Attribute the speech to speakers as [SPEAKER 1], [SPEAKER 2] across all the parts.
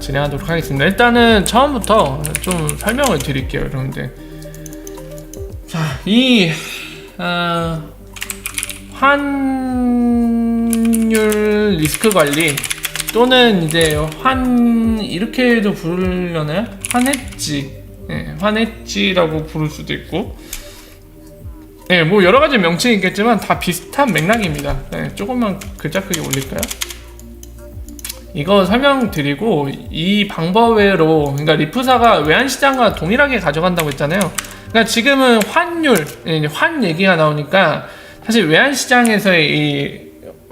[SPEAKER 1] 진행하도록 하겠습니다. 일단은 처음부터 좀 설명을 드릴게요, 여러분들. 자, 이 환율 리스크 관리 또는 이제 이렇게도 부르려나요? 환헤지, 환헤지라고 부를 수도 있고, 뭐 여러 가지 명칭이 있겠지만 다 비슷한 맥락입니다. 조금만 글자 크기 올릴까요? 이거 설명드리고, 이 방법외로, 그러니까 리프사가 외환시장과 동일하게 가져간다고 했잖아요. 그러니까 지금은 환 얘기가 나오니까 사실 외환시장에서의 이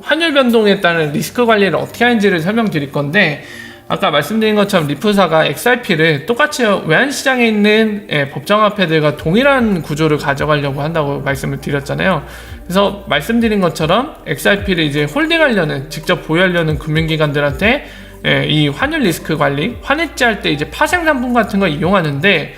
[SPEAKER 1] 환율 변동에 따른 리스크 관리를 어떻게 하는지를 설명드릴 건데, 아까 말씀드린 것처럼 리프사가 XRP를 똑같이 외환시장에 있는 법정화폐들과 동일한 구조를 가져가려고 한다고 말씀을 드렸잖아요. 그래서 말씀드린 것처럼 XRP를 이제 홀딩하려는, 직접 보유하려는 금융기관들한테 이 환율 리스크 관리, 환해지 할 때 이제 파생 상품 같은 거 이용하는데,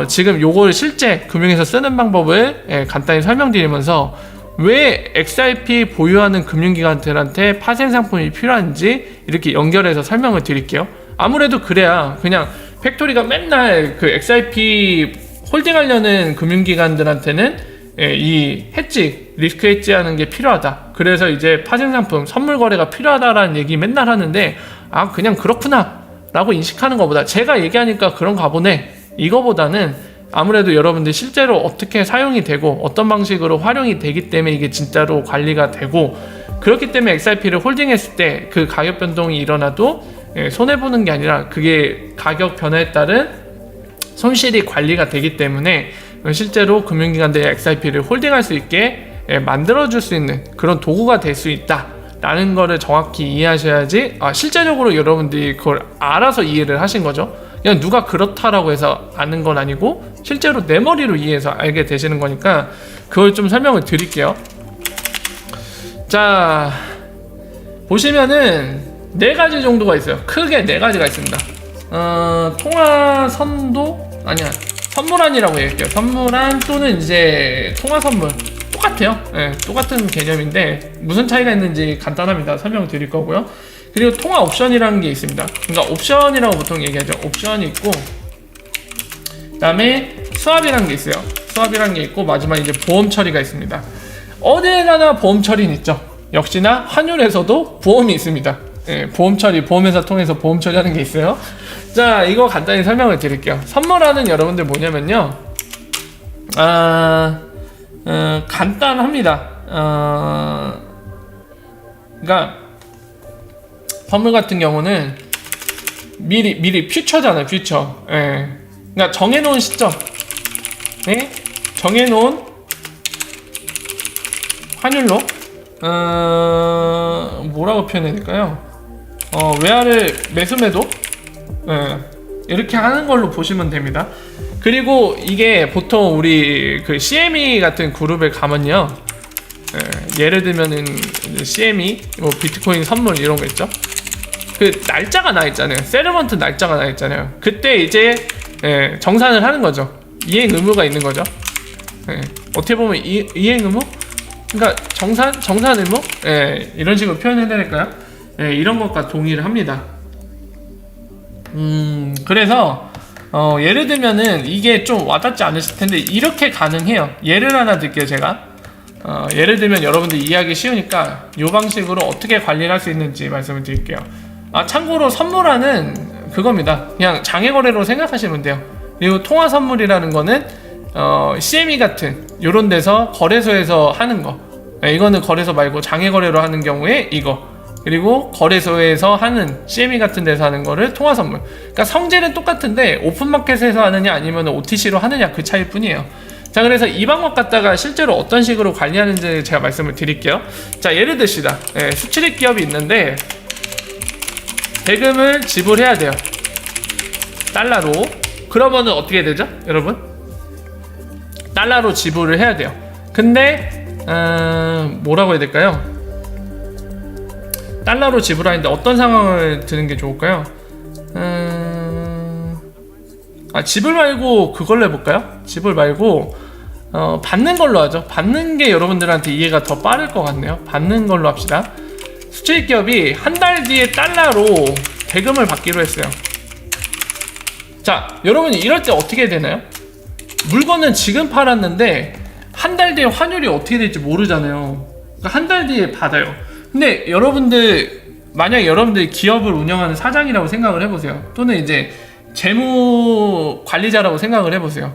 [SPEAKER 1] 지금 요걸 실제 금융에서 쓰는 방법을 간단히 설명드리면서 왜 XRP 보유하는 금융기관들한테 파생 상품이 필요한지 이렇게 연결해서 설명을 드릴게요. 아무래도 그래야 그냥 팩토리가 맨날 그 XRP 홀딩하려는 금융기관들한테는 이 해지, 리스크 해지하는 게 필요하다. 그래서 이제 파생 상품, 선물 거래가 필요하다라는 얘기 맨날 하는데, 그냥 그렇구나 라고 인식하는 것보다, 제가 얘기하니까 그런가 보네, 이거보다는 아무래도 여러분들 실제로 어떻게 사용이 되고 어떤 방식으로 활용이 되기 때문에 이게 진짜로 관리가 되고, 그렇기 때문에 XRP를 홀딩했을 때 그 가격 변동이 일어나도 손해보는 게 아니라 그게 가격 변화에 따른 손실이 관리가 되기 때문에 실제로 금융기관들이 XRP를 홀딩할 수 있게 만들어줄 수 있는 그런 도구가 될 수 있다 라는 거를 정확히 이해하셔야지, 실제적으로 여러분들이 그걸 알아서 이해를 하신 거죠. 그냥 누가 그렇다라고 해서 아는 건 아니고 실제로 내 머리로 이해해서 알게 되시는 거니까 그걸 좀 설명을 드릴게요. 자, 보시면은 4가지 정도가 있어요. 크게 4가지가 있습니다. 통화선도, 아니야, 선물안이라고 얘기할게요. 선물안 또는 이제 통화선물, 똑같아요. 똑같은 개념인데 무슨 차이가 있는지 간단합니다. 설명 드릴 거고요. 그리고 통화 옵션이라는 게 있습니다. 그러니까 옵션이라고 보통 얘기하죠. 옵션이 있고, 그 다음에 스왑이라는 게 있어요. 스왑이라는 게 있고, 마지막에 이제 보험 처리가 있습니다. 어디에 가나 보험 처리는 있죠. 역시나 환율에서도 보험이 있습니다. 보험 처리, 보험회사 통해서 보험 처리하는 게 있어요. 자, 이거 간단히 설명을 드릴게요. 선물하는 여러분들 뭐냐면요, 간단합니다. 그러니까 선물 같은 경우는 미리 퓨처잖아요, 퓨처. 그러니까 정해놓은 시점, 정해놓은 환율로, 뭐라고 표현해야 될까요? 외화를 매수매도, 이렇게 하는 걸로 보시면 됩니다. 그리고 이게 보통 우리 그 CME 같은 그룹에 가면요, 예를 들면은 CME, 뭐 비트코인 선물 이런 거 있죠. 그 날짜가 나 있잖아요. 세르먼트 날짜가 나 있잖아요. 그때 이제 정산을 하는 거죠. 이행 의무가 있는 거죠. 어떻게 보면 이행 의무? 그러니까 정산 의무? 이런 식으로 표현해야 될까요? 이런 것과 동의를 합니다. 그래서 예를 들면은 이게 좀 와닿지 않으실 텐데 이렇게 가능해요. 예를 하나 드릴게요, 제가. 예를 들면 여러분들 이해하기 쉬우니까 이 방식으로 어떻게 관리를 할 수 있는지 말씀을 드릴게요. 참고로 선물하는 그겁니다. 그냥 장외거래로 생각하시면 돼요. 그리고 통화선물이라는 거는 CME 같은 요런 데서 거래소에서 하는 거, 이거는 거래소 말고 장외거래로 하는 경우에 이거, 그리고 거래소에서 하는 CME 같은 데서 하는 거를 통화선물. 그러니까 성질은 똑같은데 오픈마켓에서 하느냐 아니면 OTC로 하느냐 그 차이일 뿐이에요. 자, 그래서 이 방법 갖다가 실제로 어떤 식으로 관리하는지 제가 말씀을 드릴게요. 자, 예를 듭시다. 수출입 기업이 있는데 대금을 지불해야 돼요, 달러로. 그러면은 어떻게 되죠, 여러분? 달러로 지불을 해야 돼요. 근데 뭐라고 해야 될까요? 달러로 지불하는데 어떤 상황을 드는 게 좋을까요? 지불 말고 그걸로 해볼까요? 지불 말고 받는 걸로 하죠. 받는 게 여러분들한테 이해가 더 빠를 것 같네요. 받는 걸로 합시다. 수출기업이 한 달 뒤에 달러로 대금을 받기로 했어요. 자, 여러분 이럴 때 어떻게 되나요? 물건은 지금 팔았는데 한 달 뒤에 환율이 어떻게 될지 모르잖아요. 그러니까 한 달 뒤에 받아요. 근데 여러분들 만약에 여러분들이 기업을 운영하는 사장이라고 생각을 해보세요. 또는 이제 재무 관리자라고 생각을 해보세요.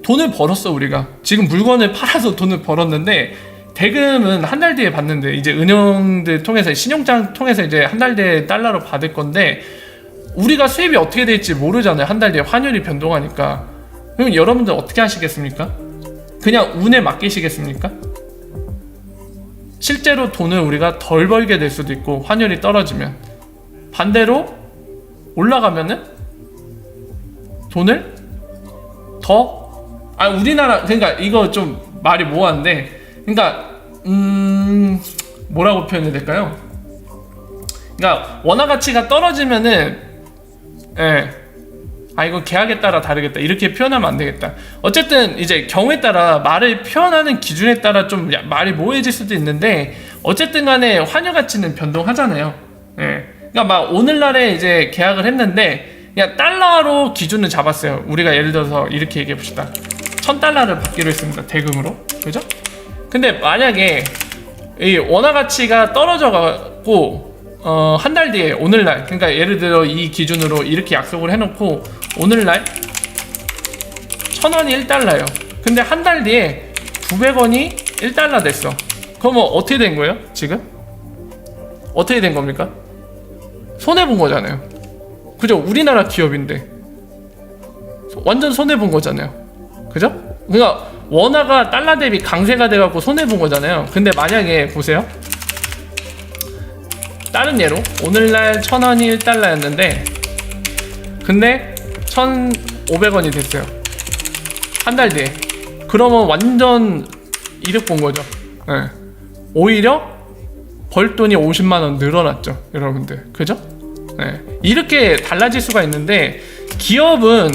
[SPEAKER 1] 돈을 벌었어. 우리가 지금 물건을 팔아서 돈을 벌었는데 대금은 한 달 뒤에 받는데, 이제 은행들 통해서 신용장 통해서 이제 한 달 뒤에 달러로 받을 건데 우리가 수입이 어떻게 될지 모르잖아요. 한 달 뒤에 환율이 변동하니까. 그럼 여러분들 어떻게 하시겠습니까? 그냥 운에 맡기시겠습니까? 실제로 돈을 우리가 덜 벌게 될 수도 있고, 환율이 떨어지면. 반대로 올라가면은 돈을 더, 우리나라, 그러니까 이거 좀 말이 모호한데, 그러니까 뭐라고 표현해야 될까요? 그러니까 원화 가치가 떨어지면은, 이거 계약에 따라 다르겠다, 이렇게 표현하면 안 되겠다. 어쨌든 이제 경우에 따라 말을 표현하는 기준에 따라 좀 말이 모호해질 수도 있는데, 어쨌든 간에 환율 가치는 변동하잖아요. 그러니까 막 오늘날에 이제 계약을 했는데 그냥 달러로 기준을 잡았어요. 우리가 예를 들어서 이렇게 얘기해 봅시다. 1000달러를 받기로 했습니다. 대금으로. 그죠? 근데 만약에 이 원화 가치가 떨어져 갖고 한 달 뒤에 오늘날, 그러니까 예를 들어 이 기준으로 이렇게 약속을 해놓고 오늘날 1000원이 1달러예요. 근데 한 달 뒤에 900원이 1달러 됐어. 그러면 어떻게 된 거예요? 지금? 어떻게 된 겁니까? 손해본 거잖아요. 그죠? 우리나라 기업인데 완전 손해본 거잖아요. 그죠? 그러니까 원화가 달러 대비 강세가 돼갖고 손해본 거잖아요. 근데 만약에 보세요. 다른 예로 오늘날 1000원이 1달러였는데 근데 1500원이 됐어요. 한 달 뒤에. 그러면 완전 이득 본 거죠. 오히려 벌 돈이 50만원 늘어났죠. 여러분들. 그죠? 이렇게 달라질 수가 있는데, 기업은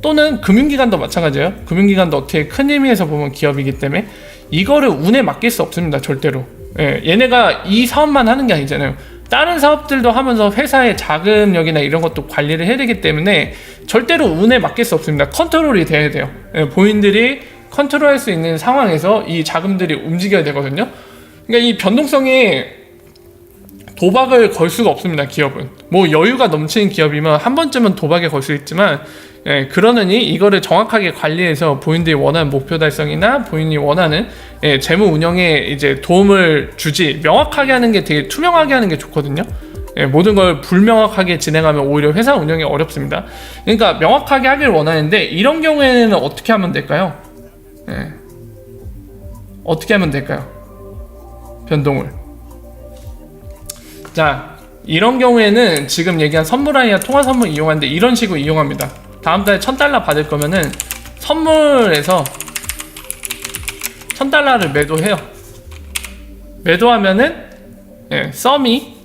[SPEAKER 1] 또는 금융기관도 마찬가지예요. 금융기관도 어떻게 큰 의미에서 보면 기업이기 때문에 이거를 운에 맡길 수 없습니다. 절대로. 얘네가 이 사업만 하는 게 아니잖아요. 다른 사업들도 하면서 회사의 자금력이나 이런 것도 관리를 해야 되기 때문에 절대로 운에 맡길 수 없습니다. 컨트롤이 돼야 돼요. 본인들이 컨트롤할 수 있는 상황에서 이 자금들이 움직여야 되거든요. 그러니까 이 변동성에 도박을 걸 수가 없습니다. 기업은 뭐 여유가 넘치는 기업이면 한 번쯤은 도박에 걸 수 있지만, 그러느니 이거를 정확하게 관리해서 본인들이 원하는 목표 달성이나 본인이 원하는 재무 운영에 이제 도움을 주지, 명확하게 하는 게, 되게 투명하게 하는 게 좋거든요. 모든 걸 불명확하게 진행하면 오히려 회사 운영이 어렵습니다. 그러니까 명확하게 하길 원하는데, 이런 경우에는 어떻게 하면 될까요? 어떻게 하면 될까요? 변동을. 자, 이런 경우에는 지금 얘기한 선물아니나 통화선물 이용하는데 이런 식으로 이용합니다. 다음 달에 1000달러 받을 거면은 선물에서 1000달러를 매도해요. 매도하면은 썸이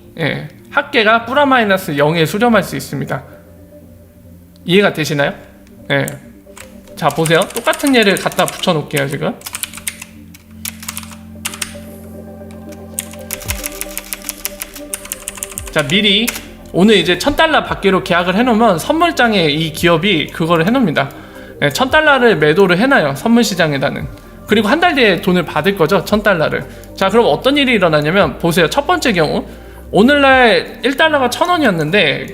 [SPEAKER 1] 합계가 플러스 0에 수렴할 수 있습니다. 이해가 되시나요? 자, 보세요. 똑같은 예를 갖다 붙여 놓을게요. 지금 자, 미리 오늘 이제 1000달러 받기로 계약을 해놓으면 선물장에 이 기업이 그거를 해놓습니다. 1000달러를 매도를 해놔요. 선물시장에다는. 그리고 한 달 뒤에 돈을 받을 거죠. 1000달러를. 자, 그럼 어떤 일이 일어나냐면, 보세요. 첫 번째 경우, 오늘날 1달러가 1000원이었는데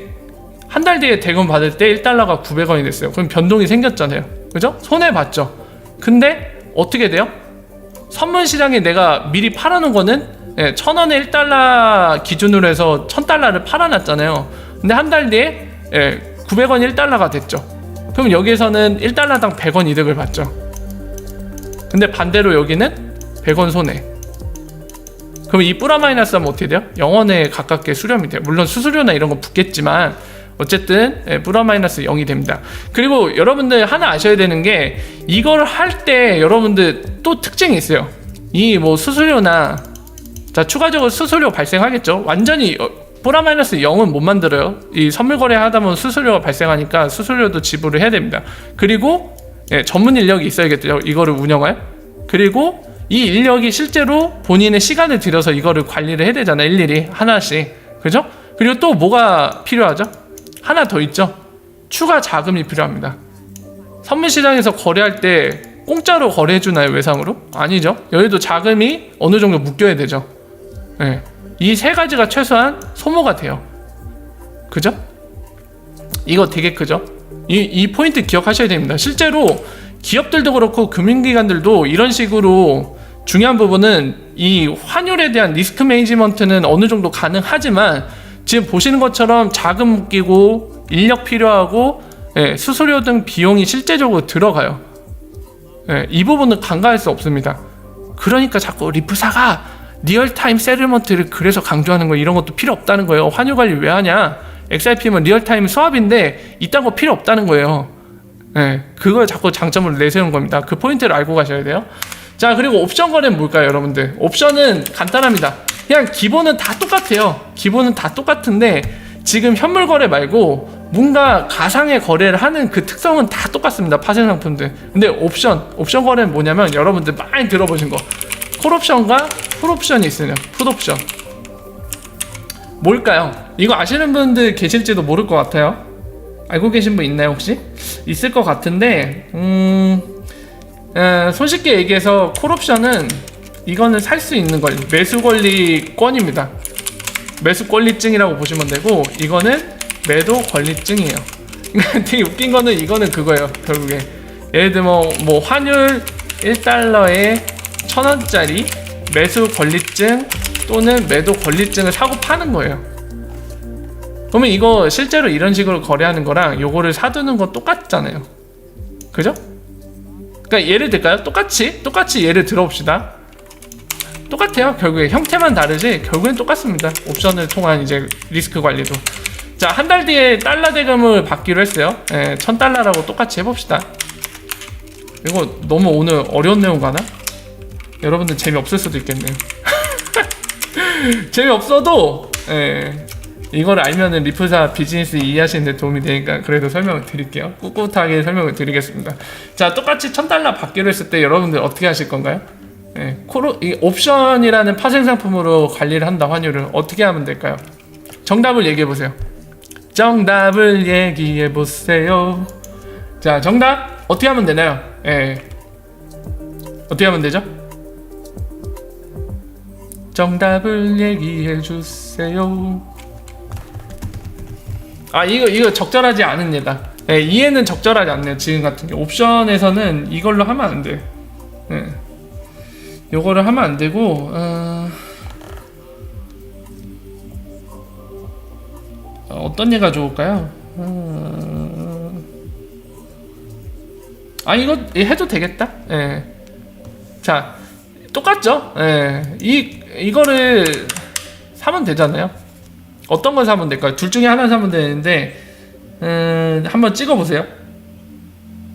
[SPEAKER 1] 한 달 뒤에 대금 받을 때 1달러가 900원이 됐어요. 그럼 변동이 생겼잖아요. 그죠? 손해봤죠. 근데 어떻게 돼요? 선물시장에 내가 미리 팔아놓은 거는 1000원에 1달러 기준으로 해서 1000달러를 팔아놨잖아요. 근데 한 달 뒤에 900원이 1달러가 됐죠. 그럼 여기에서는 1달러당 100원 이득을 받죠. 근데 반대로 여기는 100원 손해. 그럼 이 플러스 하면 어떻게 돼요? 0원에 가깝게 수렴이 돼요. 물론 수수료나 이런 거 붙겠지만 어쨌든 플러스 0이 됩니다. 그리고 여러분들 하나 아셔야 되는 게, 이걸 할 때 여러분들 또 특징이 있어요. 이 뭐 수수료나, 자, 추가적으로 수수료 발생하겠죠. 완전히 플러스 0은 못 만들어요. 이 선물 거래 하다 보면 수수료가 발생하니까 수수료도 지불을 해야 됩니다. 그리고 전문 인력이 있어야겠죠. 이거를 운영할. 그리고 이 인력이 실제로 본인의 시간을 들여서 이거를 관리를 해야 되잖아요. 일일이 하나씩. 그죠? 그리고 또 뭐가 필요하죠? 하나 더 있죠. 추가 자금이 필요합니다. 선물시장에서 거래할 때 공짜로 거래해주나요? 외상으로? 아니죠. 여기도 자금이 어느 정도 묶여야 되죠. 네. 이 세 가지가 최소한 소모가 돼요. 그죠? 이거 되게 크죠? 이 포인트 기억하셔야 됩니다. 실제로 기업들도 그렇고 금융기관들도 이런 식으로 중요한 부분은 이 환율에 대한 리스크 매니지먼트는 어느 정도 가능하지만 지금 보시는 것처럼 자금 묶이고 인력 필요하고 수수료 등 비용이 실제적으로 들어가요. 이 부분은 간과할 수 없습니다. 그러니까 자꾸 리프사가 리얼타임 세틀먼트를 그래서 강조하는 거 이런 것도 필요 없다는 거예요. 환율 관리 왜 하냐? XRP는 리얼타임 수합인데 이딴 거 필요 없다는 거예요. 그걸 자꾸 장점으로 내세우는 겁니다. 그 포인트를 알고 가셔야 돼요. 자, 그리고 옵션 거래는 뭘까요, 여러분들? 옵션은 간단합니다. 그냥 기본은 다 똑같아요. 기본은 다 똑같은데 지금 현물 거래 말고 뭔가 가상의 거래를 하는 그 특성은 다 똑같습니다. 파생 상품들. 근데 옵션 거래는 뭐냐면 여러분들 많이 들어보신 거 콜옵션과 풋옵션이 있어요. 풋옵션 뭘까요? 이거 아시는 분들 계실지도 모를 것 같아요. 알고 계신 분 있나요 혹시? 있을 것 같은데 손쉽게 얘기해서 콜옵션은 이거는 살 수 있는 권리, 매수 권리권입니다. 매수 권리증이라고 보시면 되고 이거는 매도 권리증이에요. 되게 웃긴 거는 이거는 그거예요. 결국에 예를 들면 뭐 환율 1달러에 1,000원짜리 매수 권리증 또는 매도 권리증을 사고 파는 거예요. 그러면 이거 실제로 이런 식으로 거래하는 거랑 요거를 사두는 건 똑같잖아요. 그죠? 그러니까 예를 들까요? 똑같이 예를 들어봅시다. 똑같아요. 결국에 형태만 다르지 결국엔 똑같습니다. 옵션을 통한 이제 리스크 관리도. 자, 한 달 뒤에 달러 대금을 받기로 했어요. 1,000달러라고 똑같이 해봅시다. 이거 너무 오늘 어려운 내용 가나? 여러분들 재미없을 수도 있겠네요. 재미없어도 이걸 알면은 리프사 비즈니스 이해하시는 데 도움이 되니까 그래도 설명을 드릴게요. 꿋꿋하게 설명을 드리겠습니다. 자, 똑같이 1,000달러 받기로 했을 때 여러분들 어떻게 하실 건가요? 이 옵션이라는 파생 상품으로 관리를 한다. 환율을 어떻게 하면 될까요? 정답을 얘기해 보세요. 정답을 얘기해 보세요. 자, 정답 어떻게 하면 되나요? 어떻게 하면 되죠? 정답을 얘기해 주세요. 아, 이거 적절하지 않은 예다. 이해는 적절하지 않네요. 지금 같은 게 옵션에서는 이걸로 하면 안 돼. 요거를 하면 안 되고 어떤 예가 좋을까요? 이거 해도 되겠다. 자, 똑같죠? 이거를 사면 되잖아요. 어떤 걸 사면 될까요? 둘 중에 하나 사면 되는데 한번 찍어보세요.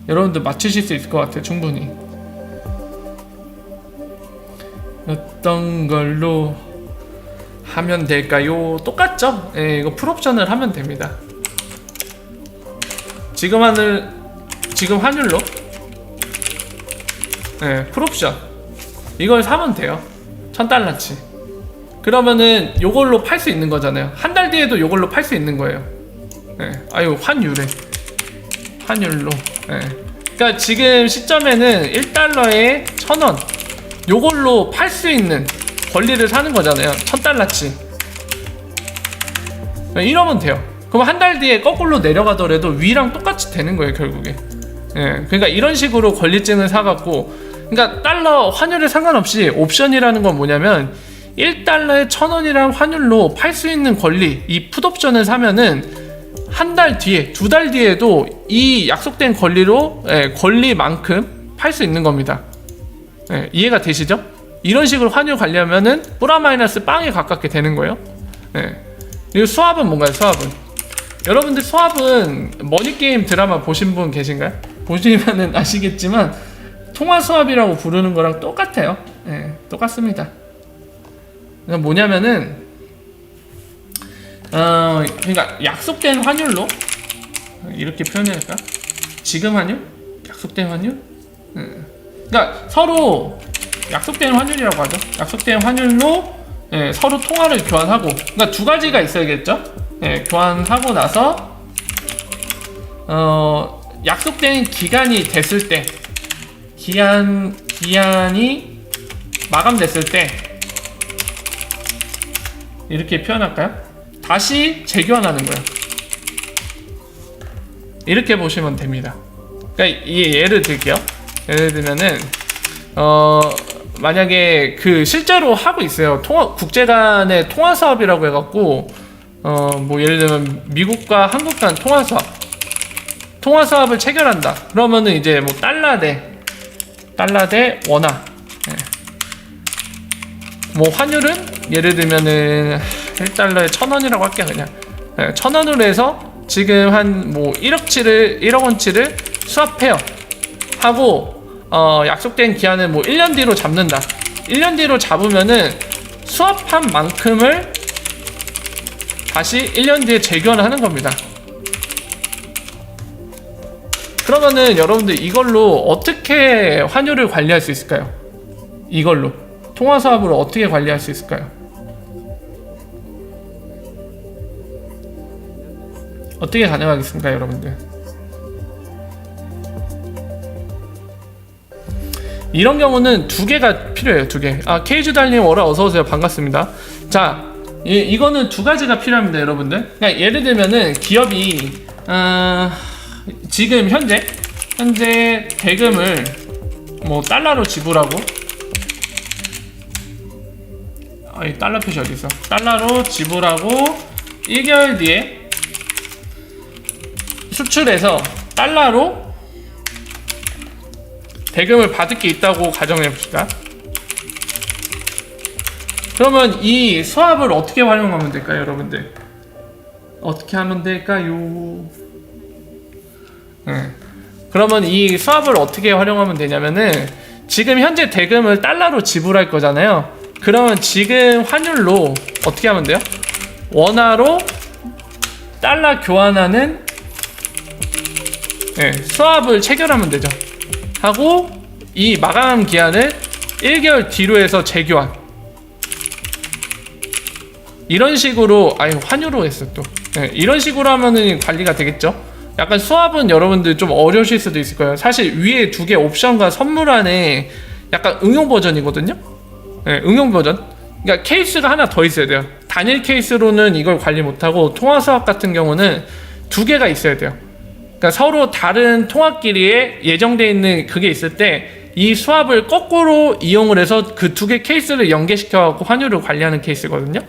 [SPEAKER 1] 여러분들 맞추실 수 있을 것 같아요. 충분히. 어떤 걸로 하면 될까요? 똑같죠? 이거 풀옵션을 하면 됩니다. 지금 환율로 풀옵션 이걸 사면 돼요. 1,000달러치. 그러면은 요걸로 팔 수 있는 거잖아요. 한 달 뒤에도 요걸로 팔 수 있는 거예요. 환율로. 그러니까 지금 시점에는 1달러에 1,000원 요걸로 팔 수 있는 권리를 사는 거잖아요. 1,000달러치. 이러면 돼요. 그럼 한 달 뒤에 거꾸로 내려가더라도 위랑 똑같이 되는 거예요, 결국에. 그러니까 이런 식으로 권리증을 사갖고, 그러니까 달러 환율에 상관없이 옵션이라는 건 뭐냐면 1달러에 1,000원이라는 환율로 팔 수 있는 권리, 이 풋옵션을 사면은 한 달 뒤에, 2달 뒤에도 이 약속된 권리로 권리만큼 팔 수 있는 겁니다. 이해가 되시죠? 이런 식으로 환율 관리하면은 플러스 빵에 가깝게 되는 거예요. 그리고 수합은 뭔가요? 수합은 여러분들 수합은 머니게임 드라마 보신 분 계신가요? 보시면은 아시겠지만 통화 수합이라고 부르는 거랑 똑같아요. 똑같습니다. 뭐냐면은 그러니까 약속된 환율로 이렇게 표현해볼까? 지금 환율? 약속된 환율? 그러니까 서로 약속된 환율이라고 하죠. 약속된 환율로 예, 서로 통화를 교환하고, 그러니까 두 가지가 있어야겠죠. 예, 교환하고 나서 약속된 기간이 됐을 때, 기한이 마감됐을 때 이렇게 표현할까요? 다시 재교환하는 거예요. 이렇게 보시면 됩니다. 그러니까 이 예를 들게요. 예를 들면은 만약에 그 실제로 하고 있어요. 국제 간의 통화 사업이라고 해갖고 뭐 예를 들면 미국과 한국 간 통화 사업을 체결한다. 그러면은 이제 뭐 달러 대 원화. 네. 뭐 환율은 예를 들면은 1달러에 1,000원이라고 할게요. 그냥 1,000원으로 해서 지금 한 뭐 1억 원치를 수합해요. 하고 약속된 기한을 뭐 1년 뒤로 잡는다. 1년 뒤로 잡으면은 수합한 만큼을 다시 1년 뒤에 재교환을 하는 겁니다. 그러면은 여러분들 이걸로 어떻게 환율을 관리할 수 있을까요? 이걸로 통화 사업을 어떻게 관리할 수 있을까요? 어떻게 가능하겠습니까, 여러분들? 이런 경우는 두 개가 필요해요. 두 개. 케이주달님 월화 어서오세요. 반갑습니다. 자, 이거는 두 가지가 필요합니다, 여러분들. 그러니까 예를 들면은 기업이 지금 현재 대금을 뭐 달러로 지불하고, 이 달러 표시 어디 있어? 달러로 지불하고 1개월 뒤에 수출해서 달러로 대금을 받을 게 있다고 가정해 봅시다. 그러면 이 수합을 어떻게 활용하면 될까요, 여러분들? 어떻게 하면 될까요? 그러면 이 수합을 어떻게 활용하면 되냐면은 지금 현재 대금을 달러로 지불할 거잖아요. 그러면 지금 환율로 어떻게 하면 돼요? 원화로 달러 교환하는 수합을 체결하면 되죠. 하고 이 마감 기한을 1개월 뒤로 해서 재교환. 이런 식으로 환율로 했어 또. 이런 식으로 하면은 관리가 되겠죠. 약간 수합은 여러분들 좀 어려우실 수도 있을 거예요. 사실 위에 두 개 옵션과 선물 안에 약간 응용 버전이거든요. 응용 버전. 그러니까 케이스가 하나 더 있어야 돼요. 단일 케이스로는 이걸 관리 못하고 통화 수합 같은 경우는 두 개가 있어야 돼요. 그러니까 서로 다른 통화끼리에 예정되어 있는 그게 있을 때 이 수합을 거꾸로 이용을 해서 그 두 개 케이스를 연계시켜갖고 환율을 관리하는 케이스거든요.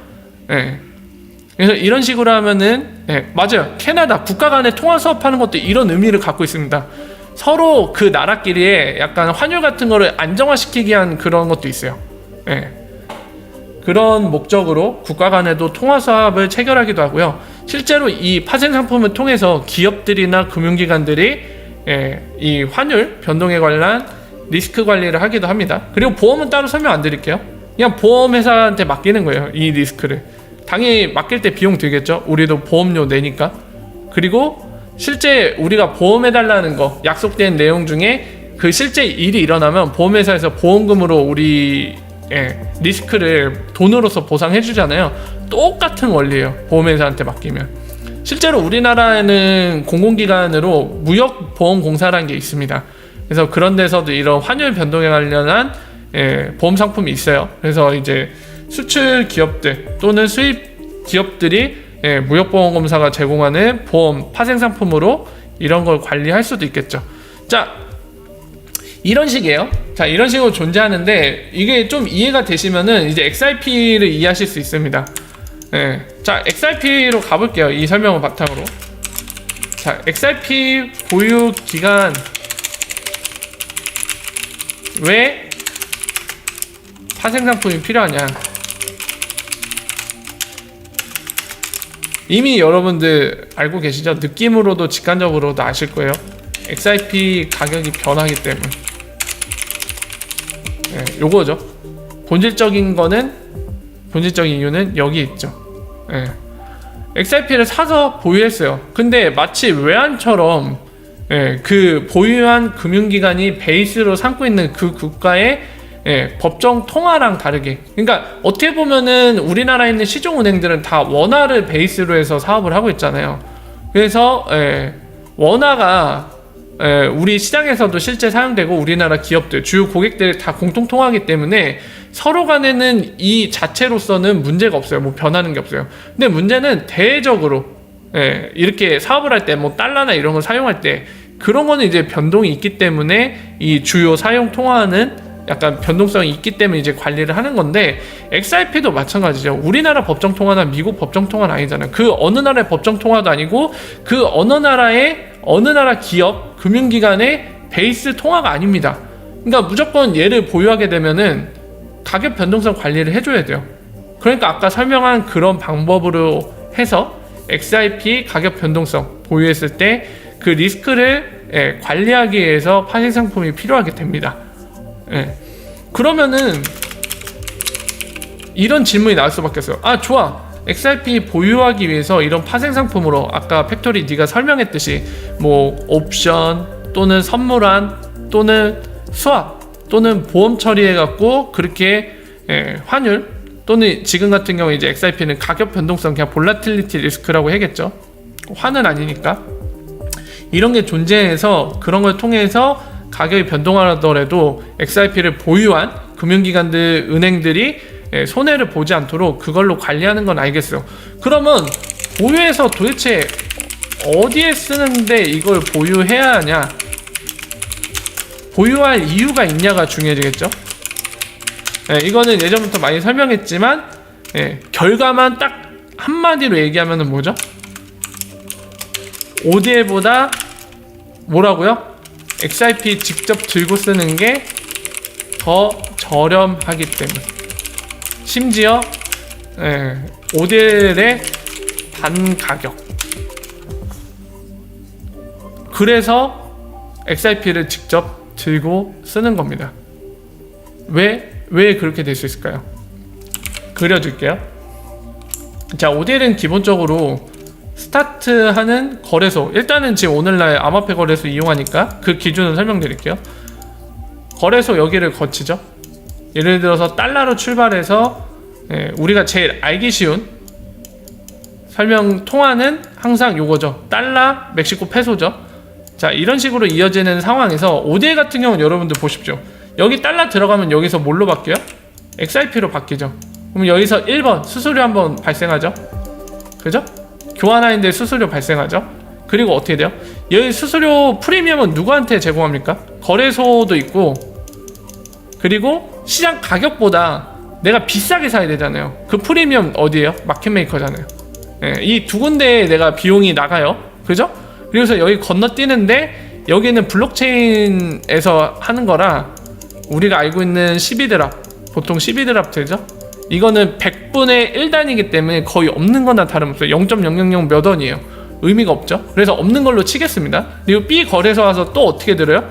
[SPEAKER 1] 그래서 이런 식으로 하면은 맞아요. 캐나다 국가 간의 통화 수합하는 것도 이런 의미를 갖고 있습니다. 서로 그 나라끼리에 약간 환율 같은 거를 안정화시키기 위한 그런 것도 있어요. 그런 목적으로 국가 간에도 통화 수합을 체결하기도 하고요. 실제로 이 파생 상품을 통해서 기업들이나 금융기관들이 이 환율 변동에 관한 리스크 관리를 하기도 합니다. 그리고 보험은 따로 설명 안 드릴게요. 그냥 보험회사한테 맡기는 거예요. 이 리스크를. 당연히 맡길 때 비용 들겠죠. 우리도 보험료 내니까. 그리고 실제 우리가 보험해달라는 거 약속된 내용 중에 그 실제 일이 일어나면 보험회사에서 보험금으로 우리 리스크를 돈으로서 보상해 주잖아요. 똑같은 원리예요. 보험회사한테 맡기면. 실제로 우리나라에는 공공기관으로 무역보험공사라는 게 있습니다. 그래서 그런 데서도 이런 환율 변동에 관련한 보험 상품이 있어요. 그래서 이제 수출 기업들 또는 수입 기업들이 무역보험공사가 제공하는 보험 파생 상품으로 이런 걸 관리할 수도 있겠죠. 자, 이런 식이에요. 자, 이런 식으로 존재하는데 이게 좀 이해가 되시면은 이제 XRP를 이해하실 수 있습니다. 자, XRP로 가볼게요. 이 설명을 바탕으로. 자, XRP 보유 기간 왜 파생 상품이 필요하냐? 이미 여러분들 알고 계시죠? 느낌으로도 직관적으로도 아실 거예요. XRP 가격이 변하기 때문에. 요거죠. 본질적인 이유는 여기 있죠. XRP를 사서 보유했어요. 근데 마치 외환처럼 그 보유한 금융기관이 베이스로 삼고 있는 그 국가의 법정 통화랑 다르게, 그러니까 어떻게 보면은 우리나라에 있는 시중은행들은 다 원화를 베이스로 해서 사업을 하고 있잖아요. 그래서 원화가 우리 시장에서도 실제 사용되고 우리나라 기업들, 주요 고객들 다 공통 통화하기 때문에 서로 간에는 이 자체로서는 문제가 없어요. 뭐 변하는 게 없어요. 근데 문제는 대외적으로 이렇게 사업을 할 때 뭐 달러나 이런 걸 사용할 때 그런 거는 이제 변동이 있기 때문에 이 주요 사용 통화는 약간 변동성이 있기 때문에 이제 관리를 하는 건데, XRP도 마찬가지죠. 우리나라 법정 통화나 미국 법정 통화는 아니잖아요. 그 어느 나라의 법정 통화도 아니고 그 어느 나라 기업 금융기관의 베이스 통화가 아닙니다. 그러니까 무조건 얘를 보유하게 되면은 가격 변동성 관리를 해줘야 돼요. 그러니까 아까 설명한 그런 방법으로 해서 XRP 가격 변동성 보유했을 때 그 리스크를 관리하기 위해서 파생 상품이 필요하게 됩니다. 그러면은 이런 질문이 나올 수밖에 없어요. 아, 좋아. XRP 보유하기 위해서 이런 파생 상품으로 아까 팩토리 네가 설명했듯이 뭐 옵션 또는 선물한 또는 수합 또는 보험 처리해 갖고 그렇게 환율 또는 지금 같은 경우 이제 XRP는 가격 변동성, 그냥 볼라틸리티 리스크라고 해야겠죠. 환은 아니니까. 이런 게 존재해서 그런 걸 통해서 가격이 변동하더라도 XRP를 보유한 금융기관들, 은행들이 손해를 보지 않도록 그걸로 관리하는 건 알겠어요. 그러면 보유해서 도대체 어디에 쓰는데 이걸 보유해야 하냐? 보유할 이유가 있냐가 중요해지겠죠. 이거는 예전부터 많이 설명했지만 결과만 딱 한마디로 얘기하면은 뭐죠? ODL보다 뭐라고요? XRP 직접 들고 쓰는 게 더 저렴하기 때문에, 심지어 ODL의 반 가격. 그래서 XRP를 직접 들고 쓰는 겁니다. 왜 그렇게 될 수 있을까요? 그려줄게요. 자, ODL은 기본적으로 스타트하는 거래소, 일단은 지금 오늘날 암호화폐 거래소 이용하니까 그 기준을 설명드릴게요. 거래소 여기를 거치죠. 예를 들어서 달러로 출발해서 우리가 제일 알기 쉬운 설명 통화는 항상 요거죠. 달러, 멕시코 페소죠. 자, 이런 식으로 이어지는 상황에서 ODL 같은 경우는 여러분들 보십시오. 여기 달러 들어가면 여기서 뭘로 바뀌어요? XRP로 바뀌죠. 그럼 여기서 1번 수수료 한번 발생하죠. 그죠? 교환하는데 수수료 발생하죠. 그리고 어떻게 돼요? 여기 수수료 프리미엄은 누구한테 제공합니까? 거래소도 있고, 그리고 시장 가격보다 내가 비싸게 사야 되잖아요. 그 프리미엄 어디예요? 마켓메이커잖아요. 이 두 군데에 내가 비용이 나가요. 그죠? 그래서 여기 건너뛰는데 여기는 블록체인에서 하는 거라 우리가 알고 있는 12드랍, 보통 12드랍 되죠? 이거는 100분의 1단위이기 때문에 거의 없는 거나 다름없어요. 0.000 몇 원이에요. 의미가 없죠. 그래서 없는 걸로 치겠습니다. 그리고 B 거래소 와서 또 어떻게 들어요?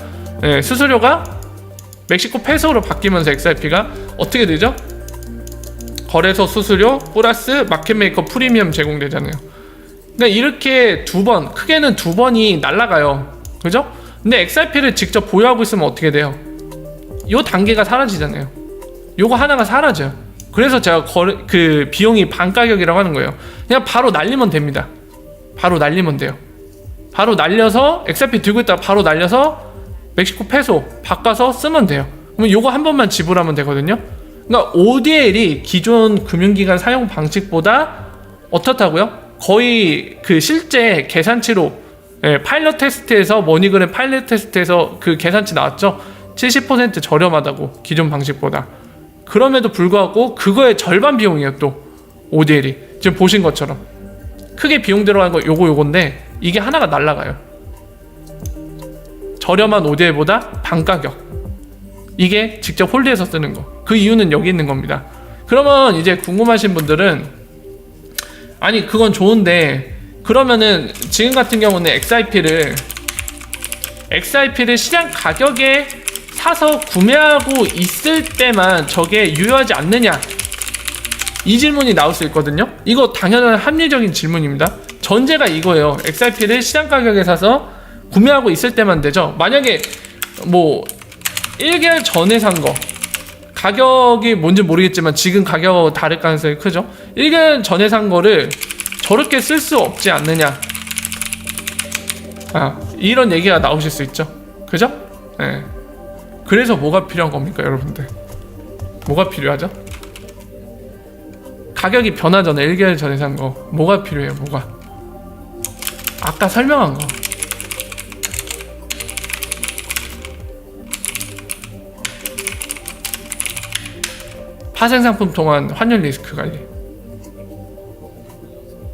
[SPEAKER 1] 수수료가 멕시코 페소로 바뀌면서 XRP가 어떻게 되죠? 거래소 수수료 플러스 마켓메이커 프리미엄 제공되잖아요. 그러니까 이렇게 크게는 두 번이 날아가요. 그죠? 근데 XRP를 직접 보유하고 있으면 어떻게 돼요? 요 단계가 사라지잖아요. 요거 하나가 사라져요. 그래서 제가 그 비용이 반 가격이라고 하는 거예요. 그냥 바로 날리면 됩니다. 바로 날리면 돼요. 바로 날려서 XRP 들고 있다가 바로 날려서 멕시코 페소 바꿔서 쓰면 돼요. 그럼 요거 한 번만 지불하면 되거든요. 그러니까 ODL이 기존 금융기관 사용 방식보다 어떻다고요? 거의 그 실제 계산치로 파일럿 테스트에서 머니그램 파일럿 테스트에서 그 계산치 나왔죠. 70% 저렴하다고 기존 방식보다. 그럼에도 불구하고 그거의 절반 비용이에요. 또 ODL이 지금 보신 것처럼 크게 비용 들어간 거 요건데 이게 하나가 날라가요. 저렴한 ODL보다 반 가격. 이게 직접 홀드해서 쓰는 거. 그 이유는 여기 있는 겁니다. 그러면 이제 궁금하신 분들은 아니 그건 좋은데 그러면은 지금 같은 경우는 XRP를 시장 가격에 사서 구매하고 있을 때만 저게 유효하지 않느냐, 이 질문이 나올 수 있거든요. 이거 당연한 합리적인 질문입니다. 전제가 이거예요. XRP를 시장 가격에 사서 구매하고 있을 때만 되죠. 만약에 뭐 1개월 전에 산 거, 가격이 뭔지 모르겠지만 지금 가격 다를 가능성이 크죠. 1개월 전에 산 거를 저렇게 쓸 수 없지 않느냐, 이런 얘기가 나오실 수 있죠. 그죠? 네. 그래서 뭐가 필요한 겁니까, 여러분들? 뭐가 필요하죠? 가격이 변하잖아요. 1개월 전에 산 거. 뭐가 필요해요, 뭐가? 아까 설명한 거. 파생상품 통한 환율 리스크 관리.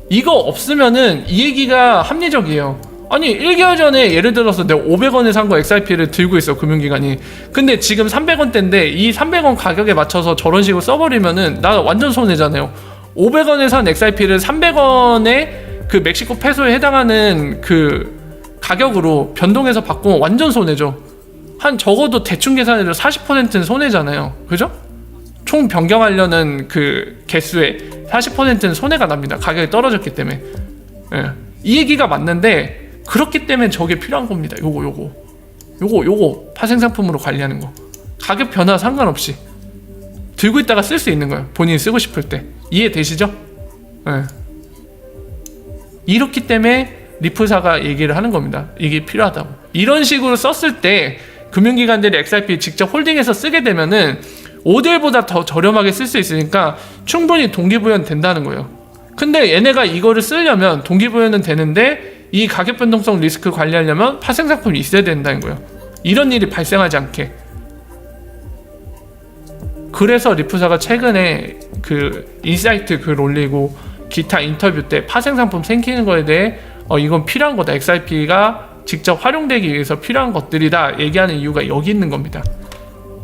[SPEAKER 1] 이거 없으면은 이 얘기가 합리적이에요. 아니 1개월 전에 예를 들어서 내가 500원에 산 거 XRP를 들고 있어, 금융기관이. 근데 지금 300원대인데 이 300원 가격에 맞춰서 저런 식으로 써버리면은 나 완전 손해잖아요. 500원에 산 XRP를 300원에 그 멕시코 페소에 해당하는 그 가격으로 변동해서 바꾸면 완전 손해죠. 한 적어도 대충 계산해도 40%는 손해잖아요. 그죠? 총 변경하려는 그 개수에 40%는 손해가 납니다. 가격이 떨어졌기 때문에. 예. 이 얘기가 맞는데 그렇기 때문에 저게 필요한 겁니다. 요거 파생상품으로 관리하는 거. 가격 변화 상관없이 들고 있다가 쓸 수 있는 거예요. 본인이 쓰고 싶을 때. 이해되시죠? 예. 이렇기 때문에 리프사가 얘기를 하는 겁니다. 이게 필요하다고. 이런 식으로 썼을 때 금융기관들이 XRP 직접 홀딩해서 쓰게 되면은 오딜보다 더 저렴하게 쓸 수 있으니까 충분히 동기부여는 된다는 거예요. 근데 얘네가 이거를 쓰려면 동기부여는 되는데 이 가격 변동성 리스크 관리하려면 파생상품이 있어야 된다는 거예요. 이런 일이 발생하지 않게. 그래서 리프사가 최근에 그 인사이트 글 올리고 기타 인터뷰 때 파생상품 생기는 거에 대해 이건 필요한 거다, XRP가 직접 활용되기 위해서 필요한 것들이다 얘기하는 이유가 여기 있는 겁니다.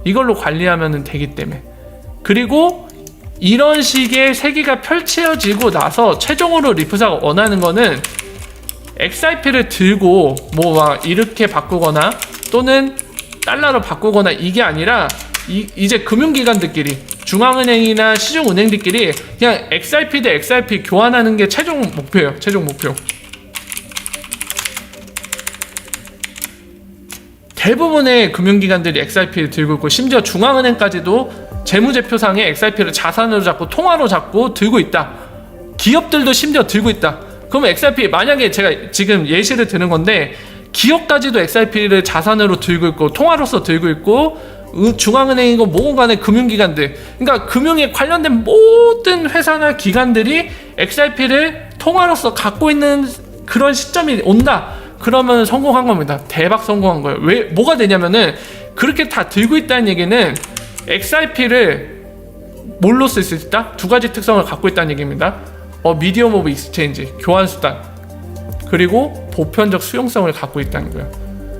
[SPEAKER 1] 이걸로 관리하면 되기 때문에. 그리고 이런 식의 세계가 펼쳐지고 나서 최종으로 리프사가 원하는 거는 XRP를 들고 뭐 막 이렇게 바꾸거나 또는 달러로 바꾸거나 이게 아니라 이제 금융기관들끼리, 중앙은행이나 시중은행들끼리 그냥 XRP 대 XRP 교환하는 게 최종 목표예요. 최종 목표. 대부분의 금융기관들이 XRP를 들고 있고 심지어 중앙은행까지도 재무제표상에 XRP를 자산으로 잡고 통화로 잡고 들고 있다. 기업들도 심지어 들고 있다. 그러면 XRP, 만약에 제가 지금 예시를 드는 건데 기업까지도 XRP를 자산으로 들고 있고 통화로서 들고 있고 중앙은행이고 뭐고 간에 금융기관들, 그러니까 금융에 관련된 모든 회사나 기관들이 XRP를 통화로서 갖고 있는 그런 시점이 온다. 그러면 성공한 겁니다. 대박 성공한 거예요. 왜? 뭐가 되냐면은 그렇게 다 들고 있다는 얘기는 XRP를 뭘로 쓸 수 있다? 두 가지 특성을 갖고 있다는 얘기입니다. 미디엄 오브 익스체인지, 교환 수단, 그리고 보편적 수용성을 갖고 있다는 거예요.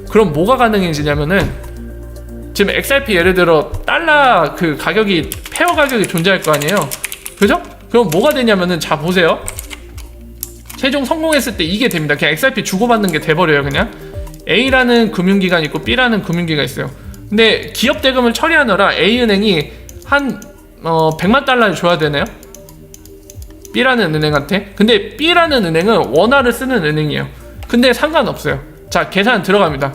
[SPEAKER 1] 그럼 뭐가 가능해지냐면은 지금 XRP 예를 들어 달러 그 가격이 페어 가격이 존재할 거 아니에요. 그죠? 그럼 뭐가 되냐면은 자 보세요. 최종 성공했을 때 이게 됩니다. 그냥 XRP 주고받는 게 돼버려요. 그냥 A라는 금융기관이 있고 B라는 금융기관이 있어요. 근데 기업 대금을 처리하느라 A은행이 한 100만 달러를 줘야 되나요? B라는 은행한테. 근데 B라는 은행은 원화를 쓰는 은행이에요. 근데 상관없어요. 자, 계산 들어갑니다.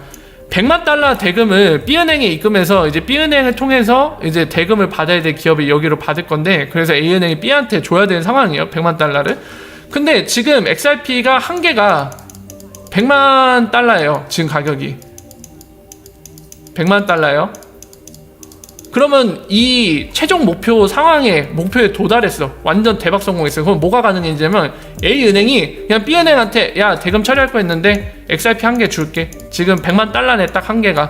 [SPEAKER 1] 100만 달러 대금을 B은행에 입금해서 이제 B은행을 통해서 이제 대금을 받아야 될 기업이 여기로 받을 건데, 그래서 A은행이 B한테 줘야 되는 상황이에요. 100만 달러를. 근데 지금 XRP가 한 개가 100만 달러예요. 지금 가격이 100만 달러예요. 그러면 이 최종 목표 상황에 목표에 도달했어. 완전 대박 성공했어요. 그럼 뭐가 가능해지냐면 A은행이 그냥 B은행한테 야 대금 처리할 거 있는데 XRP 한 개 줄게. 지금 100만 달러네. 딱 한 개가.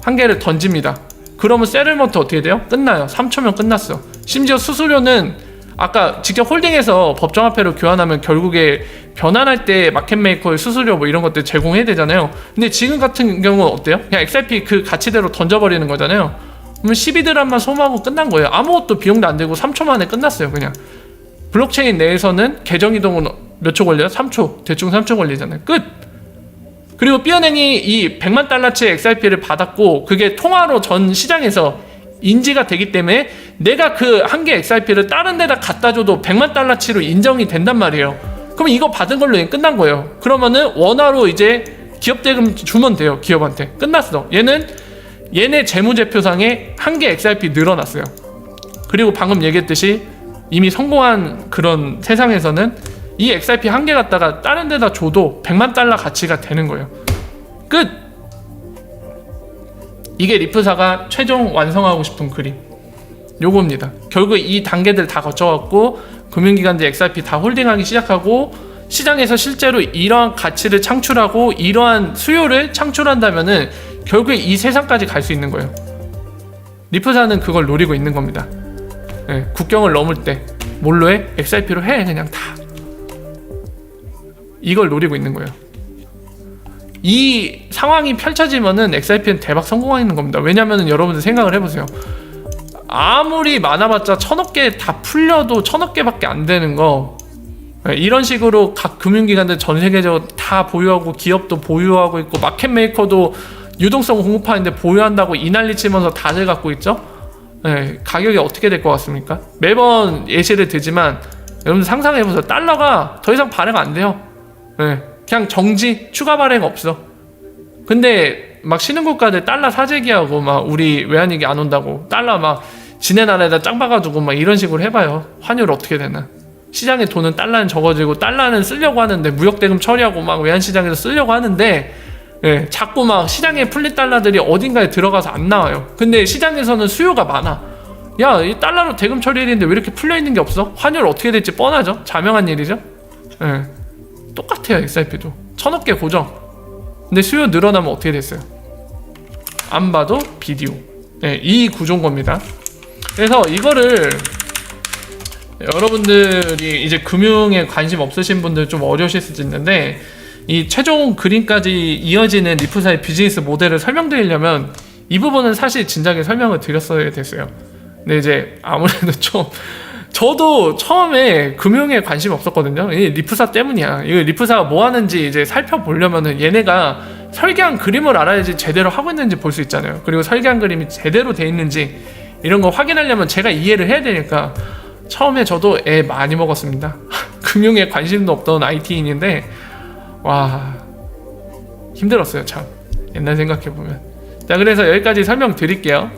[SPEAKER 1] 한 개를 던집니다. 그러면 세틀먼트 어떻게 돼요? 끝나요. 3초면 끝났어. 심지어 수수료는 아까 직접 홀딩해서 법정화폐로 교환하면 결국에 변환할 때 마켓메이커의 수수료 뭐 이런 것들 제공해야 되잖아요. 근데 지금 같은 경우는 어때요? 그냥 XRP 그 가치대로 던져버리는 거잖아요. 그러면 12드람만 소모하고 끝난 거예요. 아무것도 비용도 안 들고 3초 만에 끝났어요. 그냥 블록체인 내에서는 계정 이동은 몇 초 걸려요? 3초. 대충 3초 걸리잖아요. 끝! 그리고 B은행이 이 100만 달러치의 XRP를 받았고 그게 통화로 전 시장에서 인지가 되기 때문에 내가 그 한 개 XRP를 다른 데다 갖다 줘도 100만 달러치로 인정이 된단 말이에요. 그럼 이거 받은 걸로 끝난 거예요. 그러면은 원화로 이제 기업 대금 주면 돼요. 기업한테. 끝났어. 얘는 얘네 재무제표상에 한 개 XRP 늘어났어요. 그리고 방금 얘기했듯이 이미 성공한 그런 세상에서는 이 XRP 한 개 갖다가 다른 데다 줘도 100만 달러 가치가 되는 거예요. 끝! 이게 리프사가 최종 완성하고 싶은 그림 요겁니다. 결국 이 단계들 다 거쳐갖고 금융기관들 XRP 다 홀딩하기 시작하고 시장에서 실제로 이러한 가치를 창출하고 이러한 수요를 창출한다면은 결국에 이 세상까지 갈 수 있는 거예요. 리프사는 그걸 노리고 있는 겁니다. 네, 국경을 넘을 때 뭘로 해? XRP로 해. 그냥 다 이걸 노리고 있는 거예요. 이 상황이 펼쳐지면은 XRP는 대박 성공하는 겁니다. 왜냐면은 여러분들 생각을 해보세요. 아무리 많아봤자 1000억 개 다 풀려도 1000억 개밖에 안 되는 거, 이런 식으로 각 금융기관들 전 세계적으로 다 보유하고 기업도 보유하고 있고 마켓메이커도 유동성 공급하는데 보유한다고 이 난리 치면서 다들 갖고 있죠. 네, 가격이 어떻게 될 것 같습니까? 매번 예시를 들지만 여러분들 상상해보세요. 달러가 더 이상 발행 안 돼요. 네, 그냥 정지, 추가 발행 없어. 근데 막 신흥국가들 달러 사재기하고 막 우리 외환위기 안 온다고 달러 막 지네 나라에다 짱 박아두고 막 이런 식으로 해봐요. 환율 어떻게 되나? 시장에 돈은 달러는 적어지고 달러는 쓰려고 하는데 무역대금 처리하고 막 외환시장에서 쓰려고 하는데, 예, 자꾸 막 시장에 풀린 달러들이 어딘가에 들어가서 안 나와요. 근데 시장에서는 수요가 많아. 야, 이 달러로 대금 처리했는데 왜 이렇게 풀려있는 게 없어? 환율 어떻게 될지 뻔하죠? 자명한 일이죠? 예, 똑같아요. XRP도 1000억 개 고정. 근데 수요 늘어나면 어떻게 됐어요? 안 봐도 비디오. 예, 이 구조인 겁니다. 그래서 이거를 여러분들이 이제 금융에 관심 없으신 분들 좀 어려우실 수도 있는데, 이 최종 그림까지 이어지는 리프사의 비즈니스 모델을 설명드리려면 이 부분은 사실 진작에 설명을 드렸어야 됐어요. 근데 이제 아무래도 좀 저도 처음에 금융에 관심 없었거든요. 이 리프사 때문이야. 이 리프사가 뭐 하는지 이제 살펴보려면은 얘네가 설계한 그림을 알아야지 제대로 하고 있는지 볼 수 있잖아요. 그리고 설계한 그림이 제대로 돼 있는지 이런 거 확인하려면 제가 이해를 해야 되니까 처음에 저도 애 많이 먹었습니다. 금융에 관심도 없던 IT인인데 와, 힘들었어요 참, 옛날 생각해보면. 자, 그래서 여기까지 설명드릴게요.